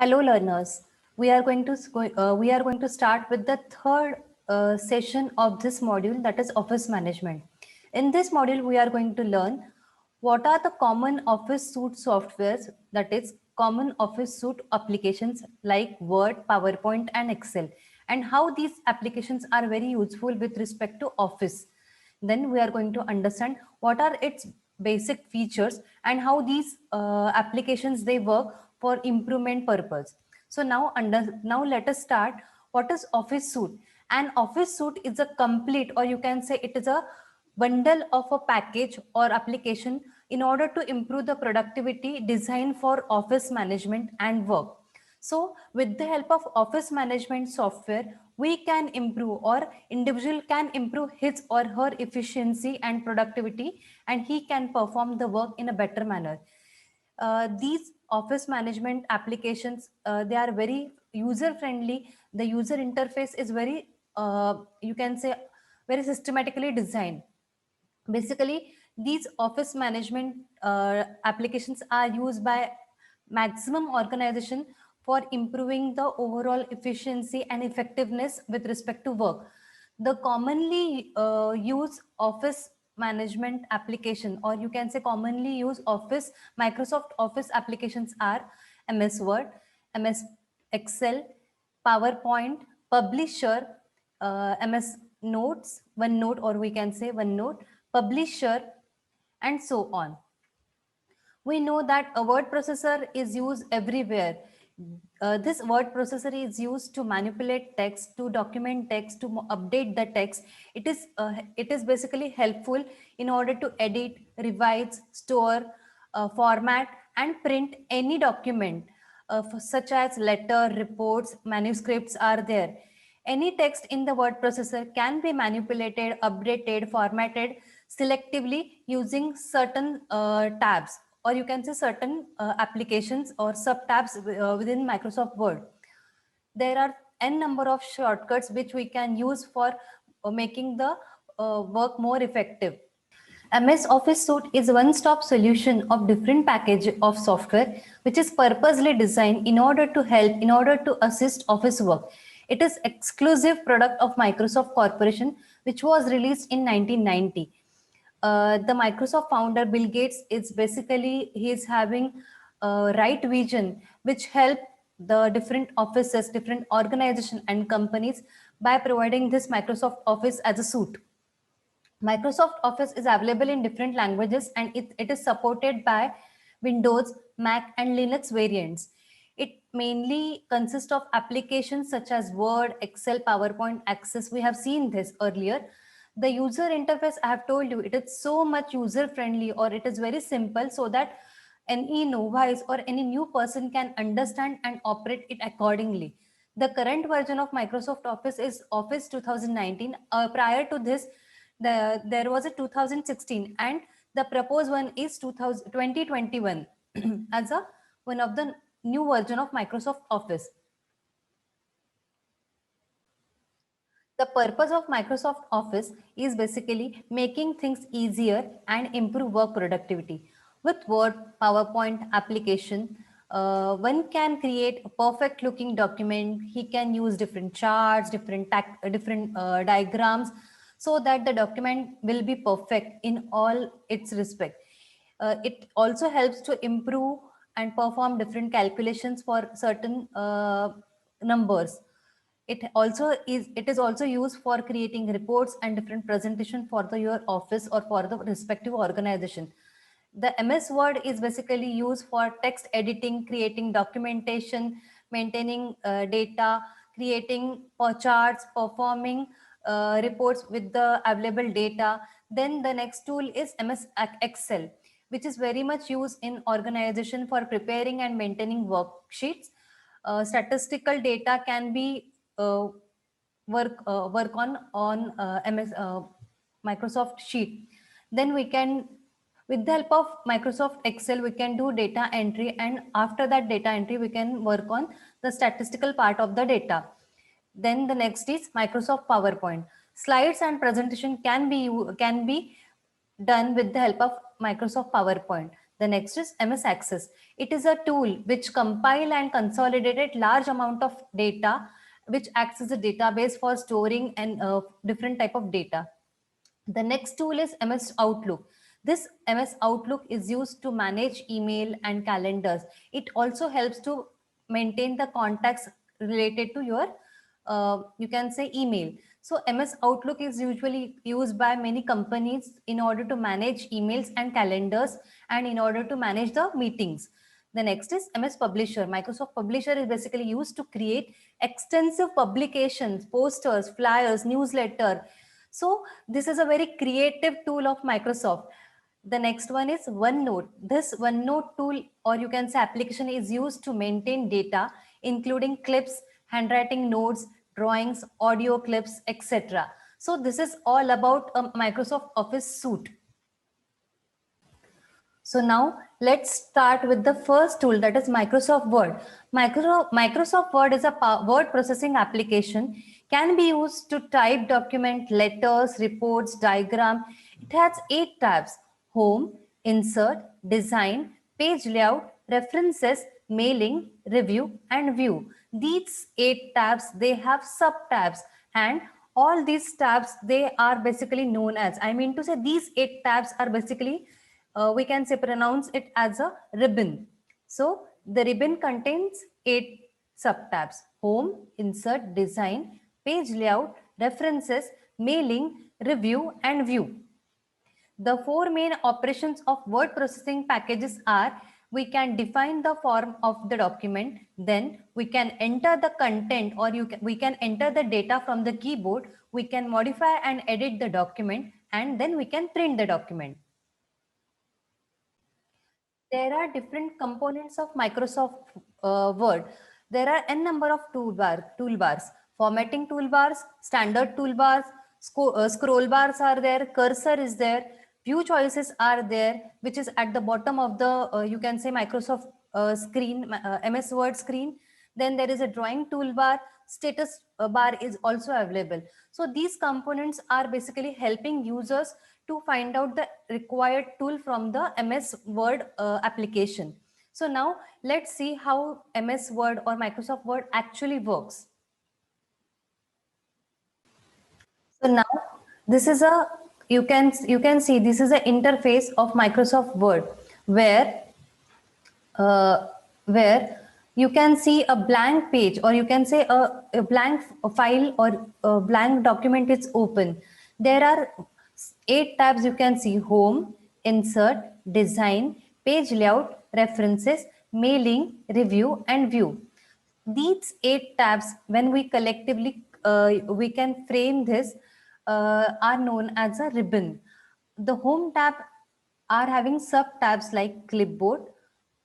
Hello, learners. We are going to start with the third session of this module, that is office management. In this module, we are going to learn what are the common office suite softwares, that is common office suite applications like Word, PowerPoint, and Excel, and how these applications are very useful with respect to office. Then we are going to understand what are its basic features and how these applications they work for improvement purpose. So now let us start. What is office suite? An office suite is a complete, or you can say it is a bundle of a package or application in order to improve the productivity designed for office management and work. So with the help of office management software, we can improve, or individual can improve his or her efficiency and productivity, and he can perform the work in a better manner. These office management applications, they are very user friendly. The user interface is very, you can say, very systematically designed. Basically, these office management applications are used by maximum organization for improving the overall efficiency and effectiveness with respect to work. The commonly used office management application, or you can say commonly used office Microsoft Office applications are MS Word, MS Excel, PowerPoint, Publisher, MS Notes, OneNote, or we can say OneNote, Publisher, and so on. We know that a word processor is used everywhere. This word processor is used to manipulate text, to document text, to update the text. It is basically helpful in order to edit, revise, store, format, and print any document, such as letter, reports, manuscripts are there. Any text in the word processor can be manipulated, updated, formatted selectively using certain tabs, or you can say certain applications or sub tabs within Microsoft Word. There are n number of shortcuts which we can use for making the work more effective. MS Office Suite is a one-stop solution of different package of software which is purposely designed in order to assist office work. It is exclusive product of Microsoft Corporation which was released in 1990. The Microsoft founder Bill Gates is basically he is having a right vision which help the different offices, different organizations and companies by providing this Microsoft Office as a suite. Microsoft Office is available in different languages, and it is supported by Windows, Mac, and Linux variants. It mainly consists of applications such as Word, Excel, PowerPoint, Access. We have seen this earlier. The user interface, I have told you, it is so much user friendly, or it is very simple, so that any novice or any new person can understand and operate it accordingly. The current version of Microsoft Office is Office 2019. Prior to this, there was a 2016, and the proposed one is 2021 as a one of the new version of Microsoft Office. The purpose of Microsoft Office is basically making things easier and improve work productivity. With Word, PowerPoint application, one can create a perfect looking document. He can use different charts, different diagrams, so that the document will be perfect in all its respect. It also helps to improve and perform different calculations for certain numbers. It is also used for creating reports and different presentation for your office or for the respective organization. The MS Word is basically used for text editing, creating documentation, maintaining data, creating charts, performing reports with the available data. Then the next tool is MS Excel, which is very much used in organization for preparing and maintaining worksheets. Statistical data can be work on MS Microsoft Sheet. Then we can, with the help of Microsoft Excel, we can do data entry, and after that data entry, we can work on the statistical part of the data. Then the next is Microsoft PowerPoint. Slides and presentation can be done with the help of Microsoft PowerPoint. The next is MS Access. It is a tool which compile and consolidated large amount of data, which acts as a database for storing and different type of data. The next tool is MS Outlook. This MS Outlook is used to manage email and calendars. It also helps to maintain the contacts related to your, you can say, email. So MS Outlook is usually used by many companies in order to manage emails and calendars and in order to manage the meetings. The next is MS Publisher. Microsoft Publisher is basically used to create extensive publications, posters, flyers, newsletter. So this is a very creative tool of Microsoft. The next one is OneNote. This OneNote tool, or you can say application, is used to maintain data, including clips, handwriting notes, drawings, audio clips, etc. So this is all about a Microsoft Office suite. So now let's start with the first tool, that is Microsoft Word. Microsoft Word is a word processing application, can be used to type document, letters, reports, diagram. It has 8 tabs: home, insert, design, page layout, references, mailing, review, and view. These 8 tabs, they have sub tabs, and all these tabs, they are basically known as, I mean to say, these 8 tabs are basically, we can say, pronounce it as a ribbon. So the ribbon contains 8 subtabs: home, insert, design, page layout, references, mailing, review, and view. The 4 main operations of word processing packages are: we can define the form of the document, then we can enter the content, or we can enter the data from the keyboard, we can modify and edit the document, and then we can print the document. There are different components of Microsoft Word. There are n number of toolbars, formatting toolbars, standard toolbars, scroll bars are there, cursor is there, view choices are there, which is at the bottom of the, you can say, Microsoft screen, MS Word screen. Then there is a drawing toolbar, status bar is also available. So these components are basically helping users to find out the required tool from the MS Word application. So now let's see how MS Word or Microsoft Word actually works. So now this is a, you can see this is an interface of Microsoft Word where where you can see a blank page, or you can say a blank file or a blank document is open. There are 8 tabs you can see: home, insert, design, page layout, references, mailing, review, and view. These 8 tabs, when we collectively we can frame this, are known as a ribbon. The home tab are having sub tabs like clipboard,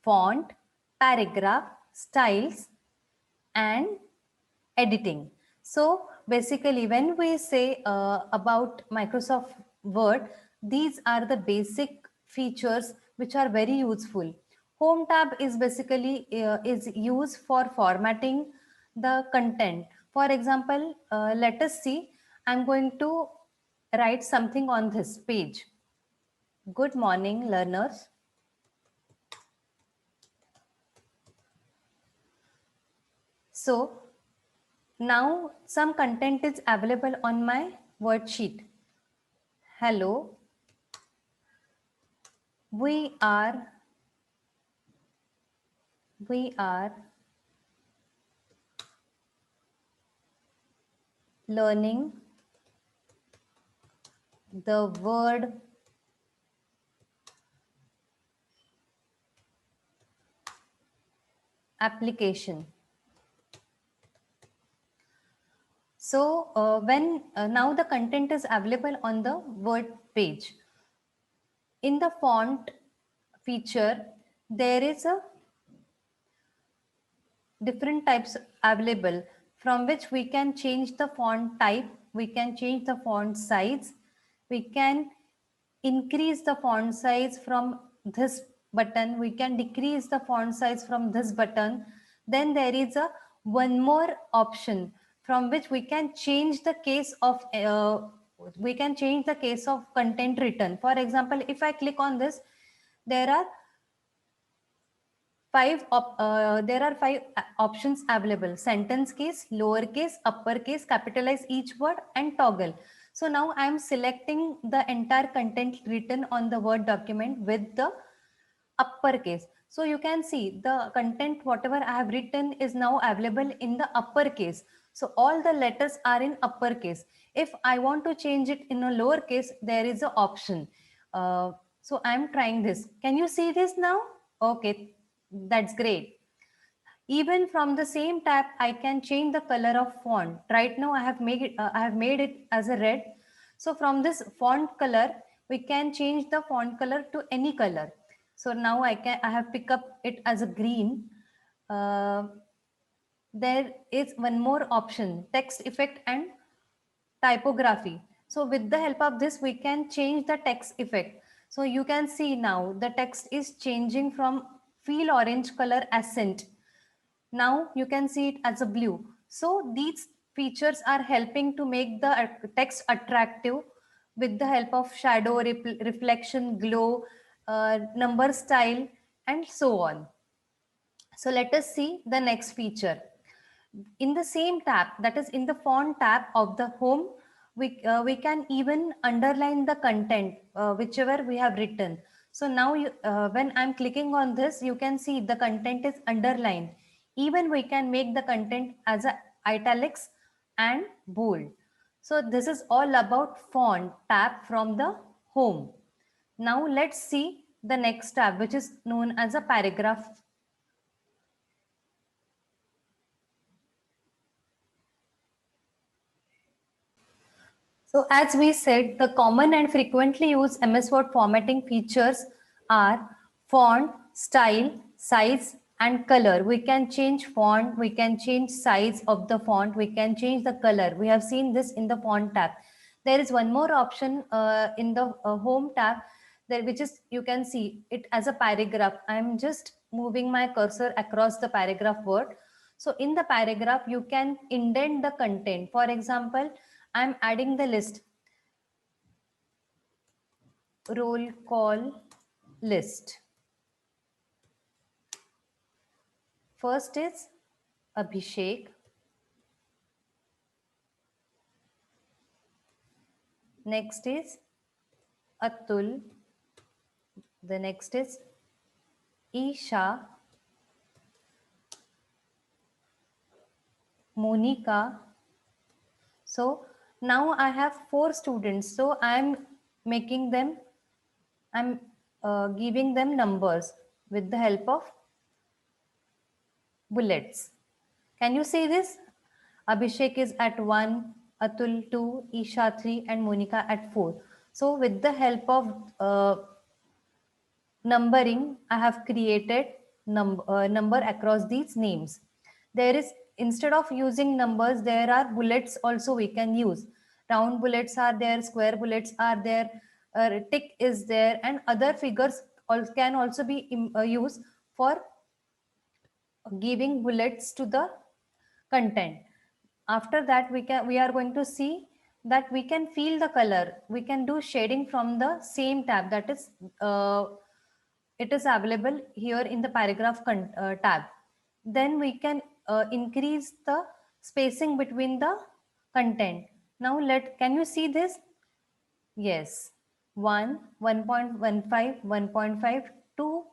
font, paragraph, styles, and editing. So basically, when we say about Microsoft Word, these are the basic features which are very useful. Home tab is basically is used for formatting the content. For example, let us see, I'm going to write something on this page. Good morning, learners. So now some content is available on my worksheet. Hello, we are learning the word application. So when now the content is available on the Word page. In the font feature, there is a different types available, from which we can change the font type, we can change the font size, we can increase the font size from this button, we can decrease the font size from this button. Then there is a one more option from which we can change the case of content written. For example, if I click on this, there are there are five options available: sentence case, lowercase, uppercase, capitalize each word, and toggle. So now I am selecting the entire content written on the Word document with the uppercase. So you can see the content, whatever I have written, is now available in the uppercase. So all the letters are in uppercase. If I want to change it in a lowercase, there is an option. So I'm trying this. Can you see this now? Okay, that's great. Even from the same tab, I can change the color of font. Right now, I have made it as a red. So from this font color, we can change the font color to any color. So now I have picked up it as a green. Uh, there is one more option: text effect and typography. So with the help of this, we can change the text effect. So you can see now the text is changing from feel orange color accent. Now you can see it as a blue. So these features are helping to make the text attractive with the help of shadow, reflection, glow, number style, and so on. So let us see the next feature. In the same tab, that is in the font tab of the home, we can even underline the content, whichever we have written. So now when I'm clicking on this, you can see the content is underlined. Even we can make the content as a italics and bold. So this is all about font tab from the home. Now let's see the next tab, which is known as a paragraph. So as we said, the common and frequently used MS Word formatting features are font, style, size, and color. We can change font, we can change size of the font, we can change the color. We have seen this in the font tab. There is one more option in the home tab, there, which is, you can see it as a paragraph. I am just moving my cursor across the paragraph word. So in the paragraph, you can indent the content. For example, I'm adding the list, roll call list. First is Abhishek. Next is Atul. The next is Isha, Monica. So now I have 4 students. So I'm making them, I'm giving them numbers with the help of bullets. Can you see this? Abhishek is at 1, Atul 2, Isha 3, and Monica at 4. So with the help of numbering, I have created number across these names. There is, instead of using numbers, there are bullets also we can use. Round bullets are there, square bullets are there, tick is there, and other figures can also be used for giving bullets to the content. After that, we are going to see that we can feel the color. We can do shading from the same tab, that is it is available here in the paragraph tab. Then we can increase the spacing between the content. Now can you see this? Yes, 1, 1.15, 1.5, 2,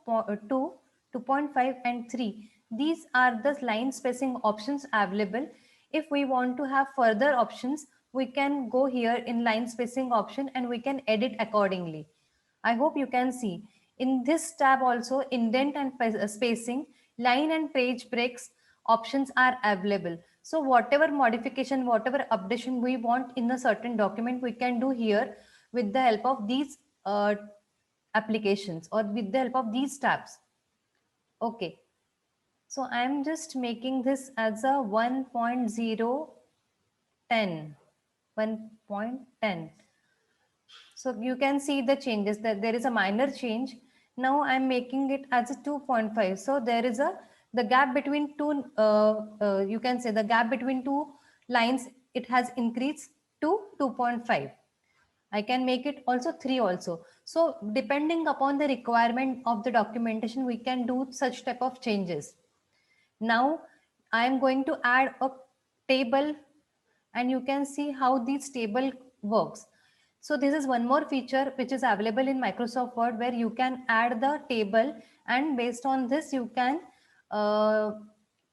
2, 2.5, and 3. These are the line spacing options available. If we want to have further options, we can go here in line spacing option and we can edit accordingly. I hope you can see. In this tab also, indent and spacing, line and page breaks options are available. So whatever modification, whatever updation we want in a certain document, we can do here with the help of these applications or with the help of these tabs. Okay. So I'm just making this as a 1.010. 1.10. So you can see the changes, that there is a minor change. Now I'm making it as a 2.5. So there is the gap between two, you can say the gap between two lines, it has increased to 2.5. I can make it also 3 also. So depending upon the requirement of the documentation, we can do such type of changes. Now I am going to add a table, and you can see how this table works. So this is one more feature which is available in Microsoft Word, where you can add the table, and based on this you can uh,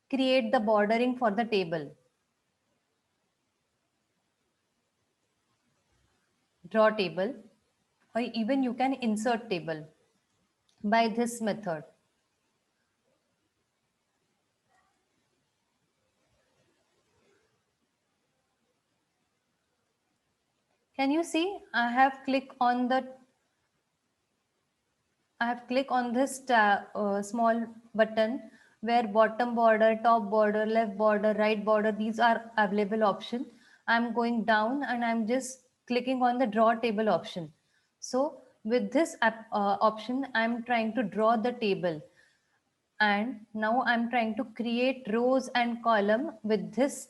create the bordering for the table. Draw table, or even you can insert table by this method. Can you see I have clicked on this small button, where bottom border, top border, left border, right border, these are available option. I'm going down and I'm just clicking on the draw table option. So with this option, I'm trying to draw the table. And now I'm trying to create rows and column with this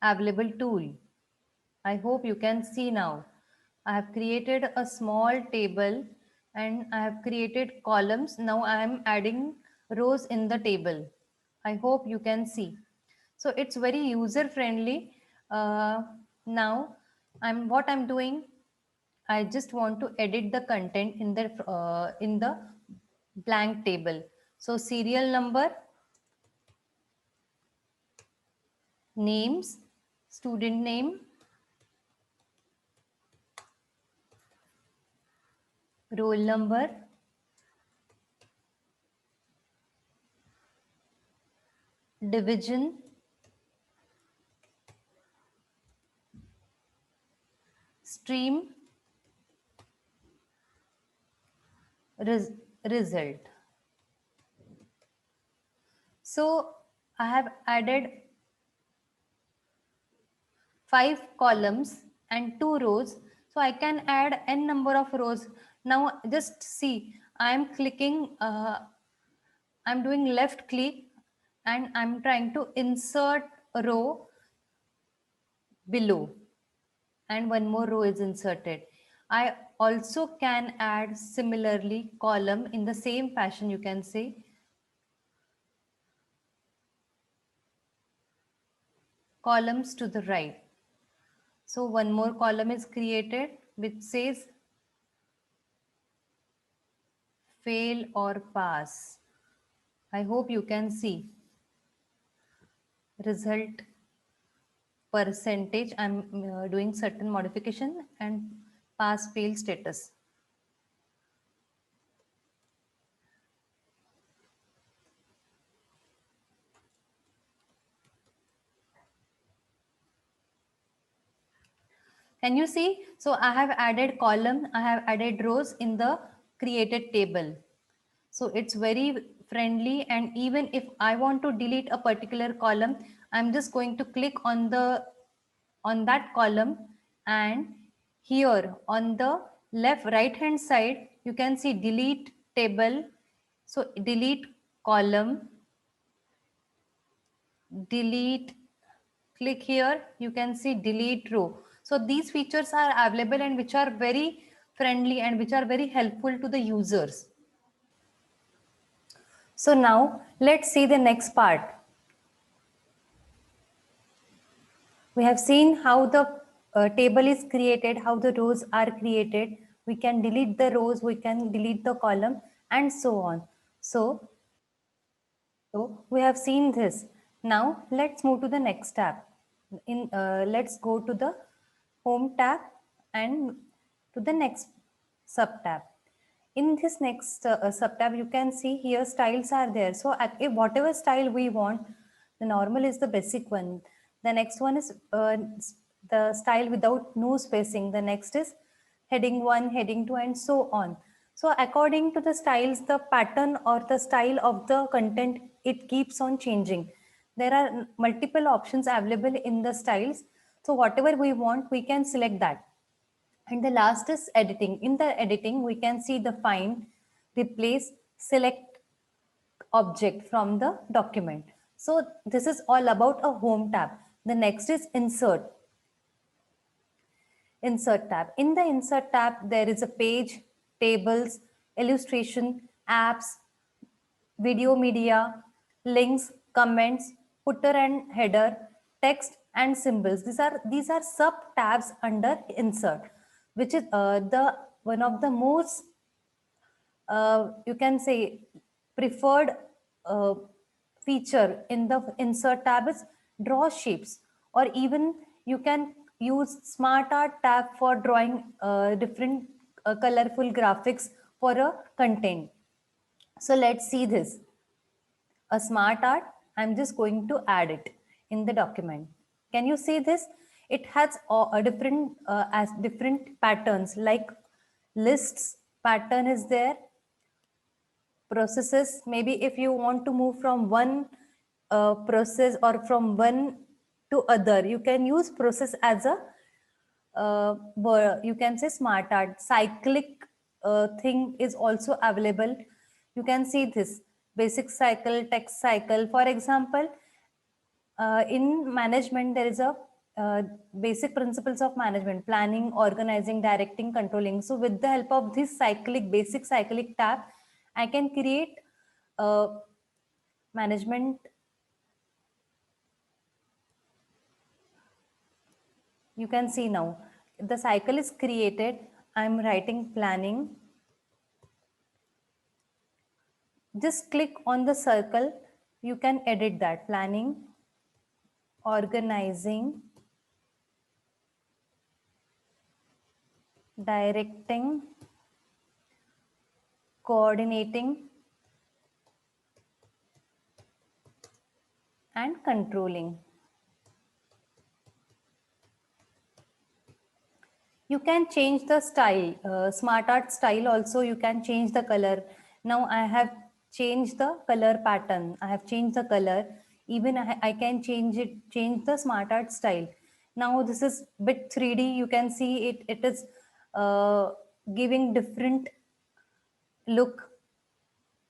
available tool. I hope you can see now. I have created a small table and I have created columns. Now I am adding rows in the table. I hope you can see. So it's very user friendly. Now what I'm doing, I just want to edit the content in the blank table. So serial number, names, student name, roll number, division, stream, res- result. So I have added 5 columns and 2 rows. So I can add n number of rows. Now just see, I'm doing left click and I'm trying to insert a row below, and one more row is inserted. I also can add similarly column in the same fashion, you can say columns to the right. So one more column is created which says fail or pass. I hope you can see result percentage. I'm doing certain modification and pass fail status. Can you see? So I have added column, I have added rows in the created table. So it's very friendly, and even if I want to delete a particular column, I'm just going to click on that column, and here on the left right hand side you can see delete table. So delete column, delete, click here, you can see delete row. So these features are available and which are very friendly and which are very helpful to the users. So now let's see the next part. We have seen how the table is created, how the rows are created. We can delete the rows, we can delete the column, and so on. So we have seen this. Now let's move to the next tab. Let's go to the home tab and to the next sub tab. In this next sub tab, you can see here styles are there. So if whatever style we want, the normal is the basic one. The next one is the style without no spacing. The next is heading 1, heading 2, and so on. So according to the styles, the pattern or the style of the content, it keeps on changing. There are multiple options available in the styles. So whatever we want, we can select that. And the last is editing. In the editing, we can see the find, replace, select object from the document. So this is all about a home tab. The next is insert. Insert tab. In the insert tab, there is a page, tables, illustration, apps, video media, links, comments, footer and header, text and symbols. These are sub tabs under insert, which is the one of the most you can say preferred uh, feature in the insert tab is draw shapes, or even you can use smart art tab for drawing different colorful graphics for a content. So let's see this. A smart art, I'm just going to add it in the document. Can you see this? It has a different as different patterns, like lists pattern is there, processes. Maybe if you want to move from one process or from one to other, you can use process as a you can say smart art. Cyclic thing is also available. You can see this basic cycle, text cycle. For example, in management, there is a basic principles of management: planning, organizing, directing, controlling. So with the help of this cyclic, basic cyclic tab, I can create management. You can see now the cycle is created. I'm writing planning. Just click on the circle. You can edit that: planning, organizing, directing, coordinating, and controlling. You can change the style, smart art style also. You can change the color. Now I have changed the color pattern. I have changed the color. Even I can change the smart art style. Now this is bit 3D. You can see it is giving different look.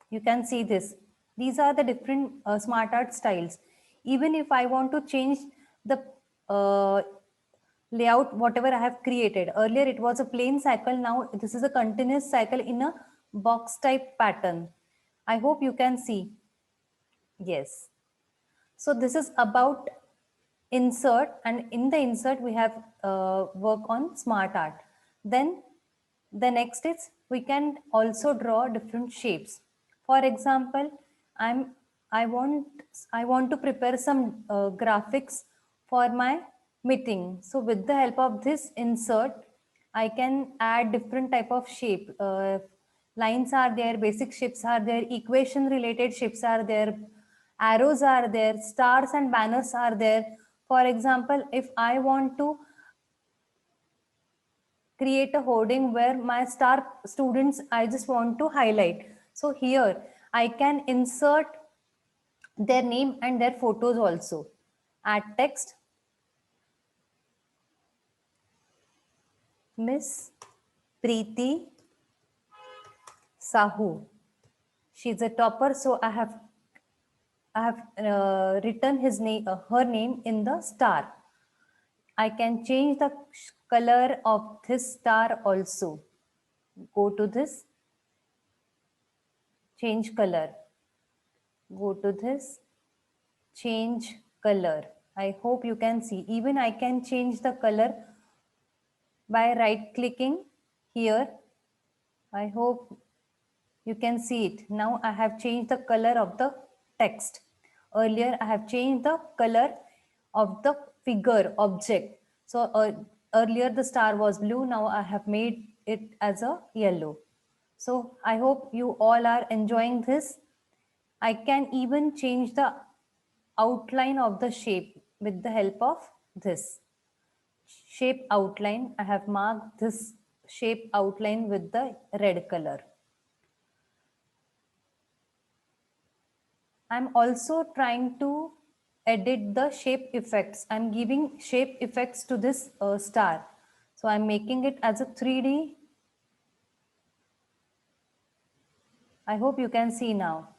You can see this. These are the different smart art styles. Even if I want to change the layout, whatever I have created earlier, it was a plain cycle. Now this is a continuous cycle in a box type pattern. I hope you can see. Yes. So this is about insert, and in the insert we have work on smart art. Then the next is we can also draw different shapes. For example, i'm i want I want to prepare some graphics for my meeting. So with the help of this insert, I can add different type of shape. Lines are there, basic shapes are there, equation related shapes are there, arrows are there, stars and banners are there. For example, if I want to create a hoarding where my star students I just want to highlight, so here I can insert their name and their photos also. Add text, Miss Preeti Sahu. She's a topper, so I have written his name, her name in the star. I can change the color of this star also. Go to this, change color. Go to this, change color. I hope you can see. Even I can change the color by right clicking here. I hope you can see it. Now I have changed the color of the text. Earlier I have changed the color of the figure object. So earlier the star was blue. Now I have made it as a yellow. So I hope you all are enjoying this. I can even change the outline of the shape with the help of this shape outline. I have marked this shape outline with the red color. I'm also trying to edit the shape effects. I'm giving shape effects to this star. So I'm making it as a 3D. I hope you can see now.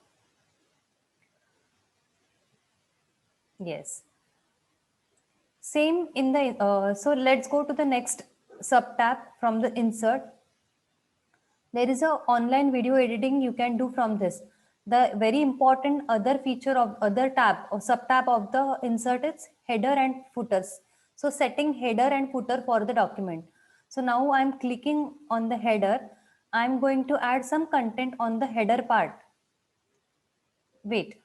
Yes. Same in the, so let's go to the next sub-tab from the insert. There is a online video editing you can do from this. The very important other feature of other tab or sub-tab of the insert is header and footers. So setting header and footer for the document. So now I'm clicking on the header. I'm going to add some content on the header part. Wait.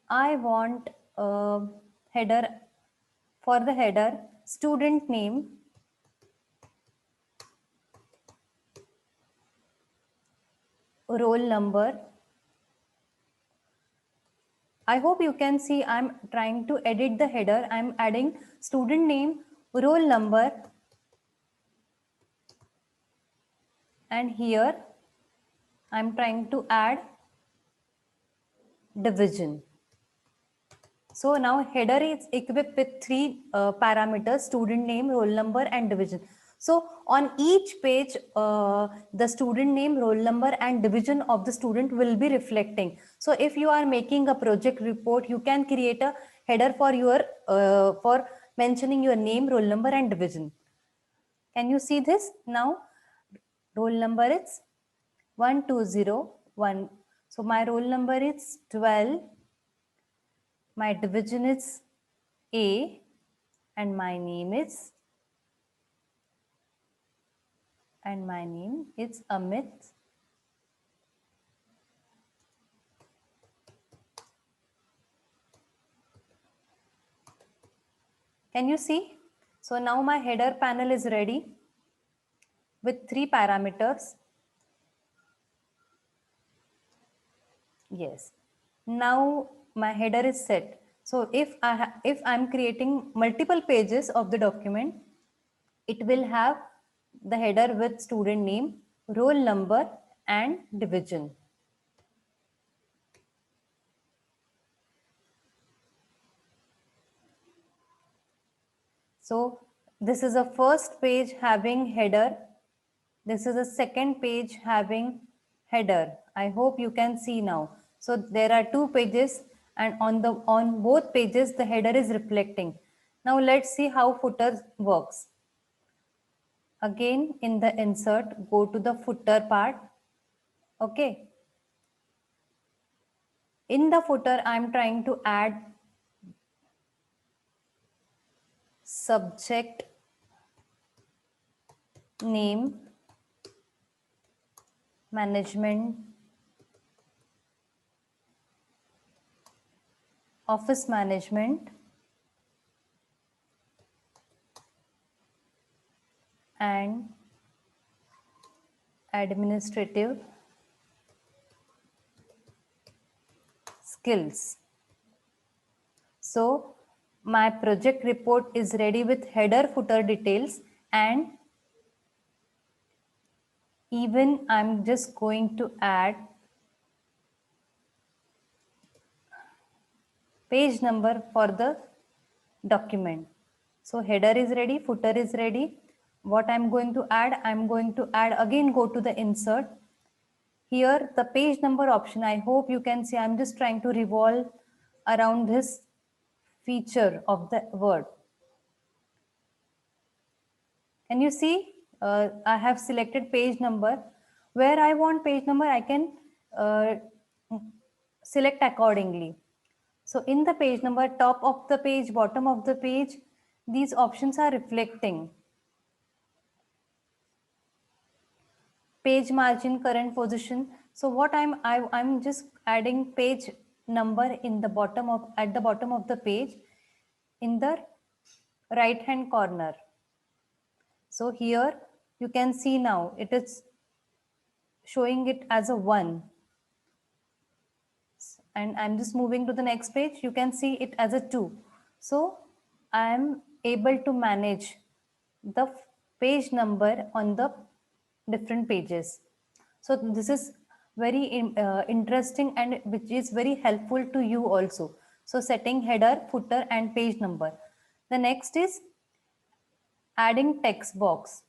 I want a header. For the header, student name, roll number. I hope you can see I'm trying to edit the header. I'm adding student name, roll number, and here I'm trying to add division. So now header is equipped with three parameters: student name, roll number, and division. So on each page, the student name, roll number, and division of the student will be reflecting. So if you are making a project report, you can create a header for your for mentioning your name, roll number, and division. Can you see this now? Roll number is 1201. So my roll number is 12. My division is A and my name is Amit. Can you see? So now my header panel is ready with three parameters. Yes. Now my header is set. So if I'm creating multiple pages of the document, it will have the header with student name, roll number, and division. So this is a first page having header. This is a second page having header. I hope you can see now. So there are two pages, and on both pages the header is reflecting. Now let's see how footer works. Again, in the insert, go to the footer part. Okay. In the footer, I'm trying to add subject name, management, office management, and administrative skills. So my project report is ready with header, footer details, and even I'm just going to add page number for the document. So header is ready, footer is ready. What I'm going to add again, go to the insert. Here the page number option, I hope you can see I'm just trying to revolve around this feature of the word. Can you see? I have selected page number. Where I want page number, I can uh, select accordingly. So in the page number, top of the page, bottom of the page, these options are reflecting. Page margin, current position. So what I'm just adding page number in the bottom of at the bottom of the page in the right hand corner. So here you can see now it is showing it as a 1, and I'm just moving to the next page. You can see it as a 2. So I'm able to manage the page number on the different pages. So this is very interesting, and which is very helpful to you also. So setting header, footer, and page number. The next is adding text box.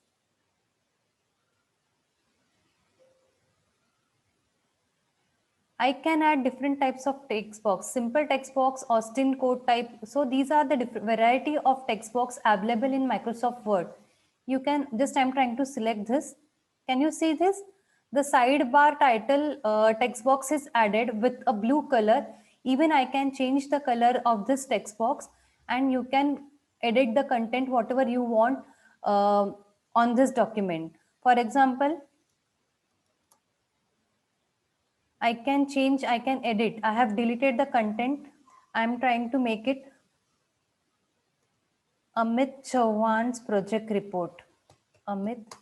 I can add different types of text box, simple text box, Austin code type. So these are the different variety of text box available in Microsoft Word. You can just, I'm trying to select this. Can you see this? The sidebar title text box is added with a blue color. Even I can change the color of this text box, and you can edit the content whatever you want on this document. For example, I can change, I can edit. I have deleted the content. I'm trying to make it Amit Chauhan's project report. Amit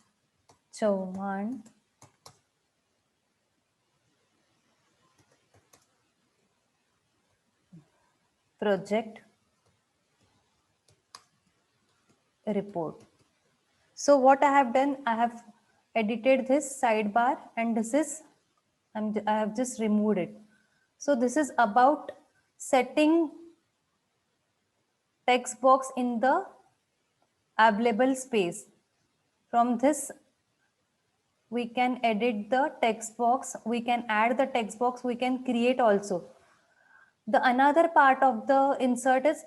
Chauhan project report. So what I have done, I have edited this sidebar, and this is, I have just removed it. So this is about setting text box in the available space. From this, we can edit the text box, we can add the text box, we can create also. The another part of the insert is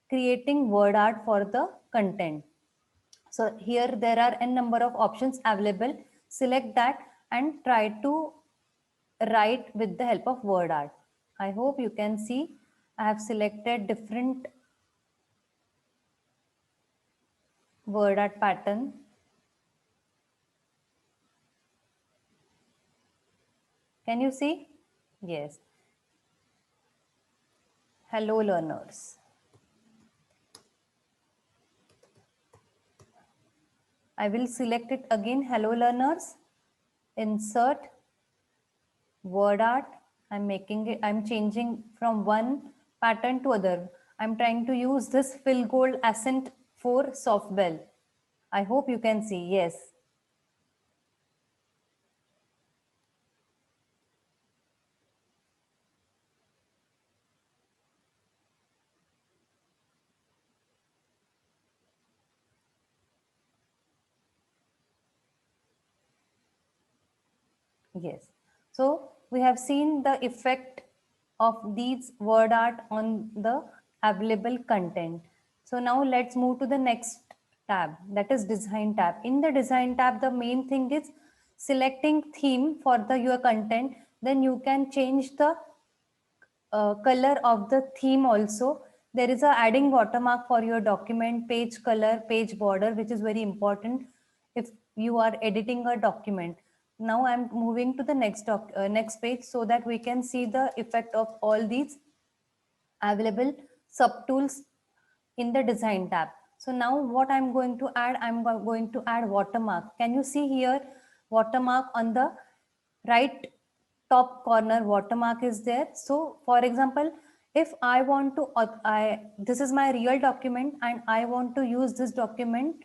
creating word art for the content. So here there are n number of options available. Select that and try to write with the help of word art. I hope you can see I have selected different word art pattern. Can you see? Yes. Hello learners. I will select it again. Hello learners. Insert word art. I'm making it, I'm changing from one pattern to other. I'm trying to use this fill gold accent for soft bell. I hope you can see. Yes. Yes. So we have seen the effect of these word art on the available content. So now let's move to the next tab, that is design tab. In the design tab, the main thing is selecting theme for the your content. Then you can change the color of the theme also. There is a adding watermark for your document, page color, page border, which is very important if you are editing a document. Now I'm moving to the next page so that we can see the effect of all these available subtools in the design tab. So now what I'm going to add, going to add watermark. Can you see here watermark on the right top corner? Watermark is there. So for example, if I want to, this is my real document and I want to use this document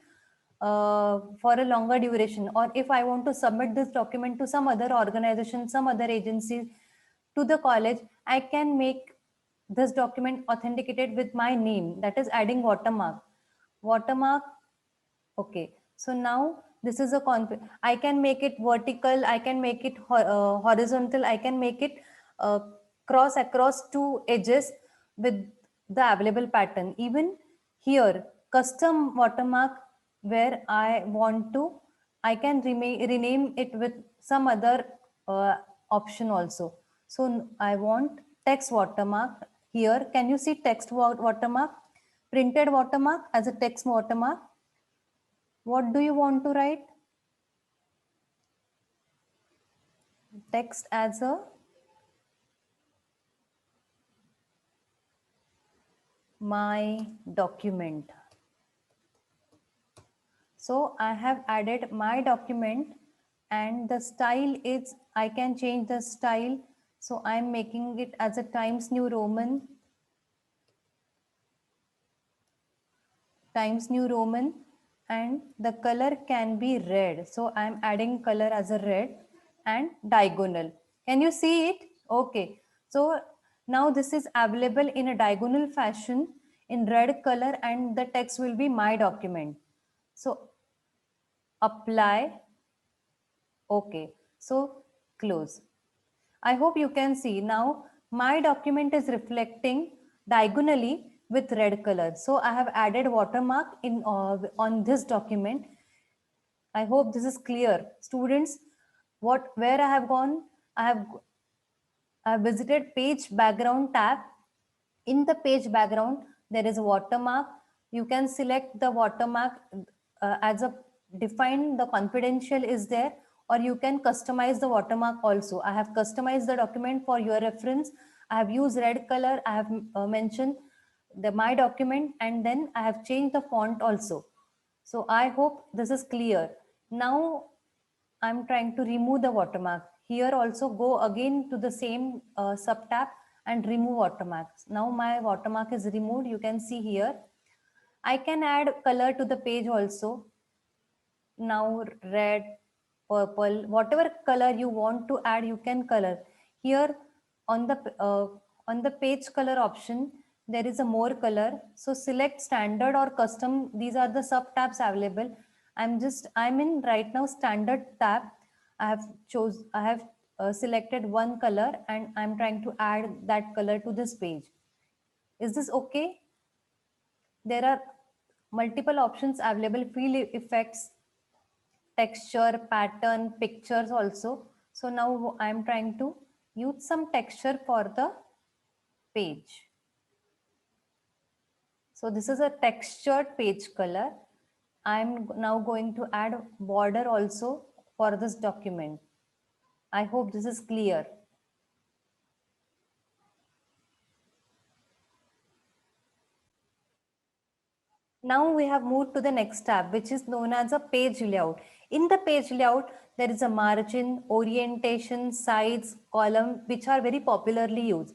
for a longer duration, or if I want to submit this document to some other organization, some other agency, to the college, I can make this document authenticated with my name, that is adding watermark. Watermark. Okay. So now this is a I can make it vertical, I can make it horizontal, I can make it uh, cross across two edges with the available pattern. Even here, custom watermark, where I want to, I can rename it with some other option also. So I want text watermark here. Can you see text watermark? Printed watermark as a text watermark. What do you want to write? Text as a my document. So I have added my document, and the style is, I can change the style. So I'm making it as a Times New Roman. Times New Roman, and the color can be red. So I'm adding color as a red and diagonal. Can you see it? Okay. So now this is available in a diagonal fashion in red color, and the text will be my document. So apply. Okay. So close. I hope you can see now my document is reflecting diagonally with red color. So I have added watermark in on this document. I hope this is clear. Students, where I have gone, I have visited page background tab. In the page background, there is a watermark. You can select the watermark as a define the confidential is there, or you can customize the watermark also. I have customized the document for your reference. I have used red color. I have mentioned the my document, and then I have changed the font also. So I hope this is clear. Now I'm trying to remove the watermark. Here also go again to the same sub tab and remove watermarks. Now my watermark is removed. You can see here. I can add color to the page also. Now red, purple, whatever color you want to add, you can color. Here on the page color option, there is a more color. So select standard or custom. These are the sub tabs available. I'm in right now standard tab. I have selected one color and I'm trying to add that color to this page. Is this okay? There are multiple options available, field effects, texture, pattern, pictures also. So now I'm trying to use some texture for the page. So this is a textured page color. I'm now going to add border also for this document. I hope this is clear. Now we have moved to the next tab, which is known as a page layout. In the page layout, there is a margin, orientation, size, column, which are very popularly used.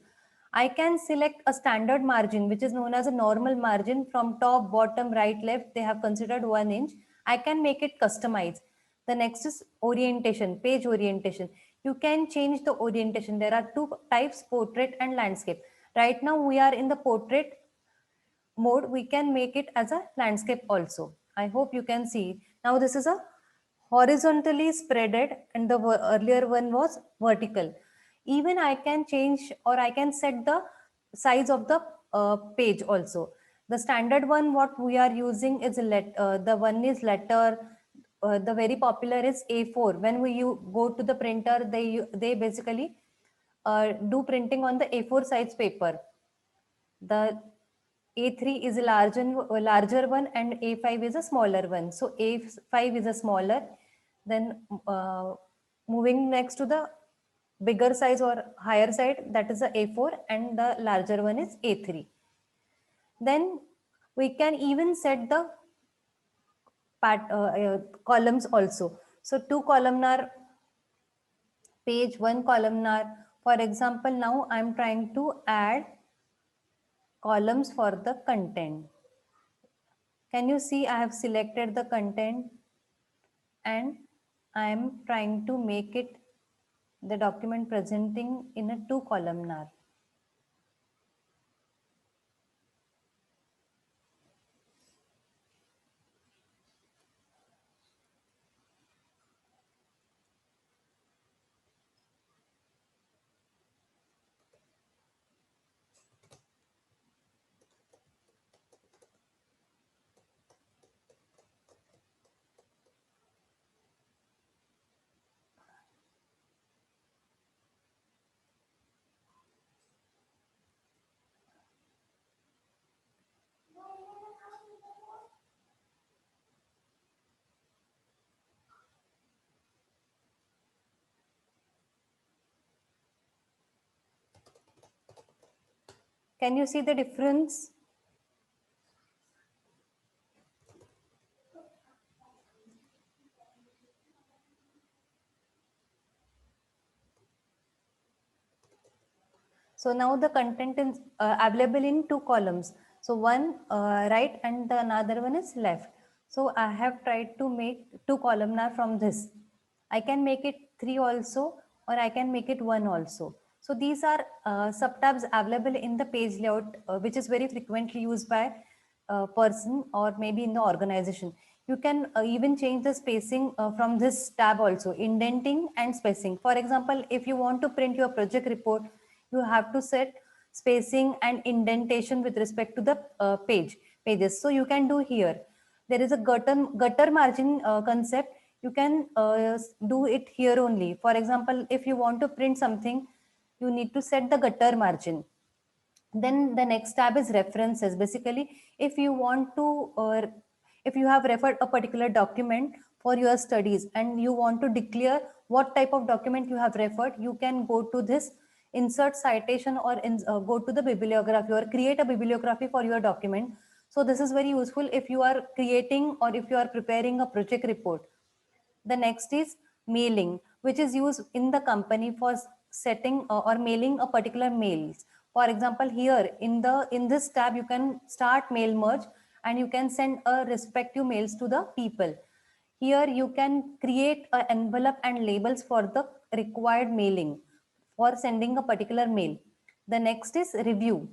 I can select a standard margin, which is known as a normal margin from top, bottom, right, left. They have considered 1 inch. I can make it customized. The next is orientation, page orientation. You can change the orientation. There are two types, portrait and landscape. Right now we are in the portrait mode. We can make it as a landscape also. I hope you can see. Now this is a horizontally spreaded and the earlier one was vertical. Even I can change or I can set the size of the page also. The standard one what we are using is the one is letter. The very popular is A4. When you go to the printer, they basically do printing on the A4 size paper. The A3 is a larger one and A5 is a smaller one. So A5 is a smaller. Then moving next to the bigger size or higher side, that is the A4, and the larger one is A3. Then we can even set the columns also. So two columnar page, one columnar. For example, now I'm trying to add columns for the content. Can you see I have selected the content and I am trying to make it the document presenting in a two columnar. Can you see the difference? So now the content is available in two columns. So one right and the another one is left. So I have tried to make two columnar from this. I can make it three also, or I can make it one also. So these are subtabs available in the page layout, which is very frequently used by a person or maybe in the organization. You can even change the spacing from this tab also, indenting and spacing. For example, if you want to print your project report, you have to set spacing and indentation with respect to the pages. So you can do here. There is a gutter margin concept. You can do it here only. For example, if you want to print something, you need to set the gutter margin. Then the next tab is references. Basically, if you want to if you have referred a particular document for your studies and you want to declare what type of document you have referred, you can go to this insert citation or go to the bibliography or create a bibliography for your document. So this is very useful if you are creating or if you are preparing a project report. The next is mailing, which is used in the company for setting or mailing a particular mails. For example, here in this tab, you can start mail merge and you can send a respective mails to the people. Here you can create an envelope and labels for the required mailing for sending a particular mail. The next is review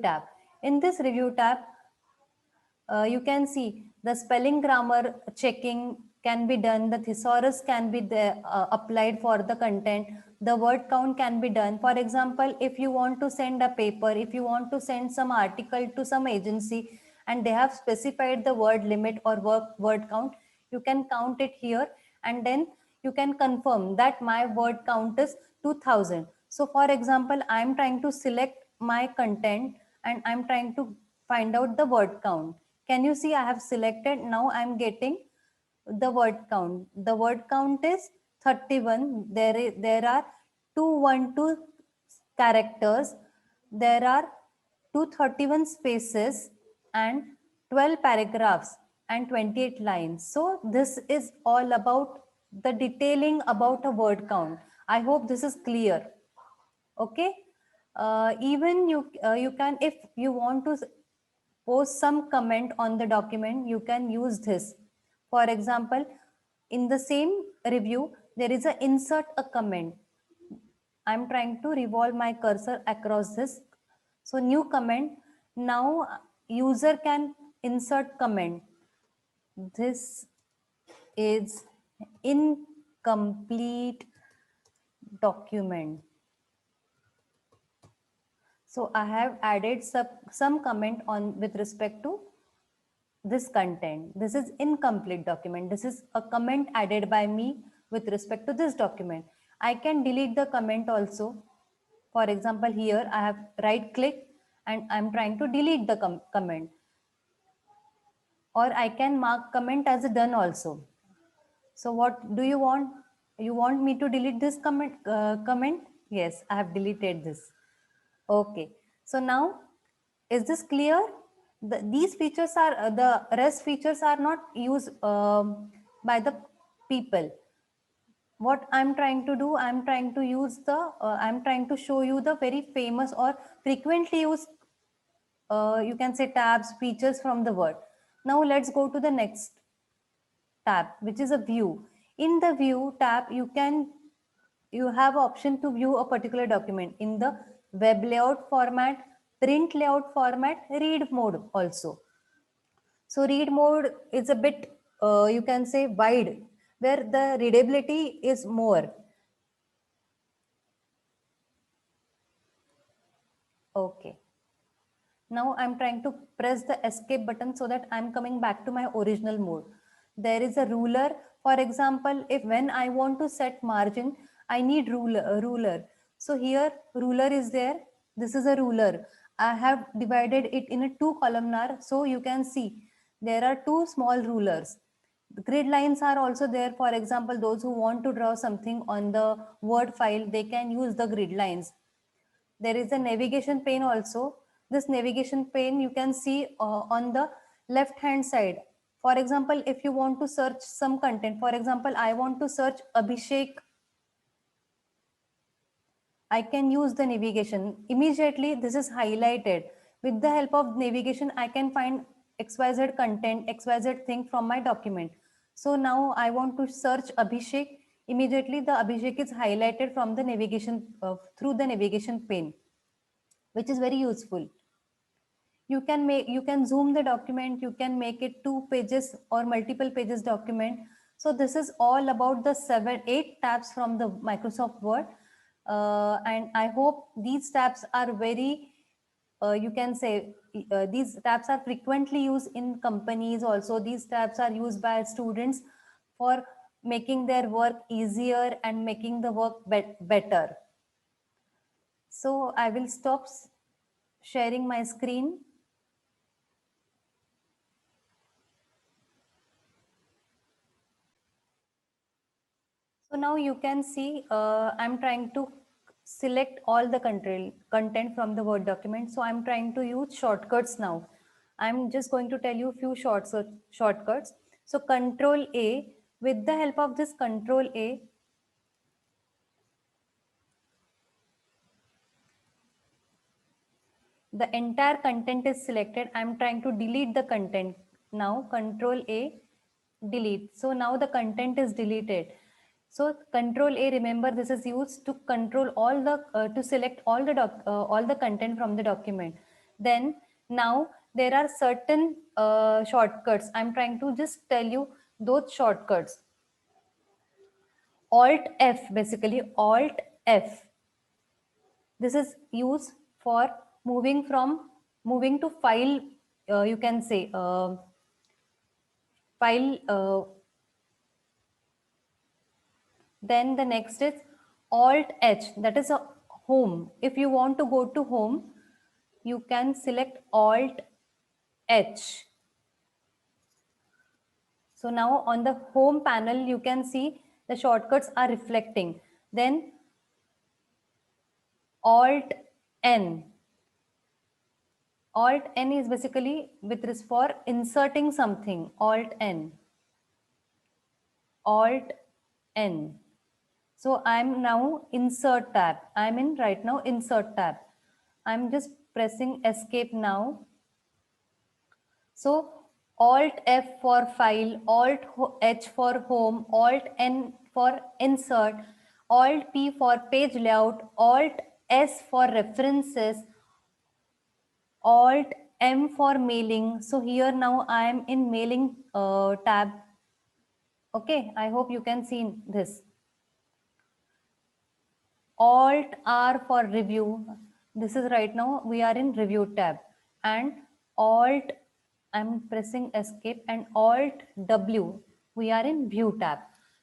tab. In this review tab, you can see the spelling grammar checking can be done, the thesaurus can be applied for the content, the word count can be done. For example, if you want to send a paper, if you want to send some article to some agency and they have specified the word limit or word count, you can count it here and then you can confirm that my word count is 2000. So for example, I'm trying to select my content and I'm trying to find out the word count. Can you see I have selected? Now I'm getting the word count. The word count is 31. There are 212 characters. There are 231 spaces and 12 paragraphs and 28 lines. So this is all about the detailing about a word count. I hope this is clear. Okay. Even you can, if you want to post some comment on the document, you can use this. For example, in the same review, there is a insert a comment. I'm trying to revolve my cursor across this. So new comment. Now user can insert comment. This is incomplete document. So I have added some comment on with respect to this content. This is incomplete document. This is a comment added by me with respect to this document. I can delete the comment also. For example, here I have right click and I'm trying to delete the comment. Or I can mark comment as done also. So what do you want? You want me to delete this comment? Yes, I have deleted this. Okay. So now, is this clear? These features are, the rest features are not used by the people. What I'm trying to do, I'm trying to use I'm trying to show you the very famous or frequently used, you can say tabs, features from the word. Now let's go to the next tab, which is a view. In the view tab, you have option to view a particular document in the web layout format, print layout format, read mode also. So read mode is a bit, you can say wide, where the readability is more. Okay. Now I'm trying to press the escape button so that I'm coming back to my original mode. There is a ruler. For example, if when I want to set margin, I need ruler. So here ruler is there. This is a ruler. I have divided it in a two columnar. So you can see there are two small rulers. The grid lines are also there. For example, those who want to draw something on the Word file, they can use the grid lines. There is a navigation pane also. This navigation pane you can see on the left hand side. For example, if you want to search some content, for example, I want to search Abhishek, I can use the navigation. Immediately this is highlighted. With the help of navigation, I can find XYZ content, XYZ thing from my document. So now I want to search Abhishek. Immediately the Abhishek is highlighted from the navigation through the navigation pane, which is very useful. You can zoom the document, you can make it 2 pages or multiple pages document. So this is all about the 8 tabs from the Microsoft Word. And I hope these tabs are very, you can say, these tabs are frequently used in companies. Also, these tabs are used by students for making their work easier and making the work better. So I will stop sharing my screen. So now you can see I'm trying to select all the content from the Word document. So I'm trying to use shortcuts now. I'm just going to tell you a few shortcuts. So Control A, with the help of this Control A, the entire content is selected. I'm trying to delete the content. Now Control A, delete. So now the content is deleted. So Control A, remember this is used to control all the to select all the content from the document. Then now there are certain shortcuts. I'm trying to just tell you those shortcuts. Alt F, basically Alt F. This is used for moving to file. You can say file. Then the next is Alt H, that is a home. If you want to go to home, you can select Alt H. So now on the home panel, you can see the shortcuts are reflecting. Then Alt N. Alt N is basically with this for inserting something. Alt N. Alt N. So I'm now insert tab. I'm in right now insert tab. I'm just pressing escape now. So Alt F for file, Alt H for home, Alt N for insert, Alt P for page layout, Alt S for references, Alt M for mailing. So here now I am in mailing tab. Okay, I hope you can see this. Alt R for review. This is right now we are in review tab, and Alt, I'm pressing escape, and Alt W, we are in view tab.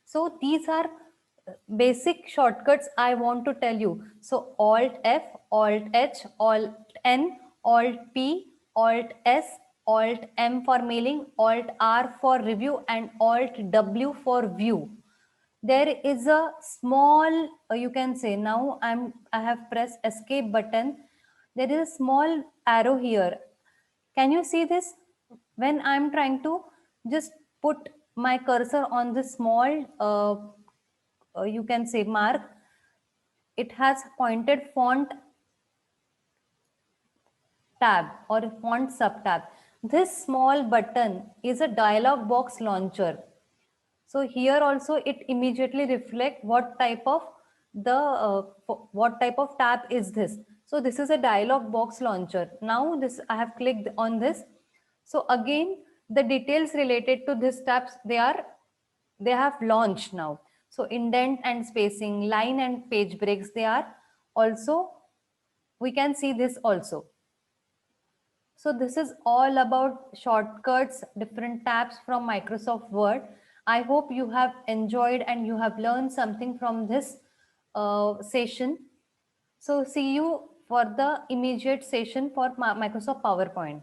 So these are basic shortcuts I want to tell you. So Alt F, Alt H, Alt N, Alt P, Alt S, Alt M for mailing, Alt R for review, and Alt W for view. There is a small, you can say, now I have pressed escape button. There is a small arrow here. Can you see this? When I'm trying to just put my cursor on this small, you can say, mark, it has pointed font tab or font sub tab. This small button is a dialog box launcher. So here also it immediately reflect what type of tab is this. So this is a dialog box launcher. Now this I have clicked on this. So again the details related to this tabs they have launched now. So indent and spacing, line and page breaks, they are also, we can see this also. So this is all about shortcuts, different tabs from Microsoft Word. I hope you have enjoyed and you have learned something from this session. So see you for the immediate session for Microsoft PowerPoint.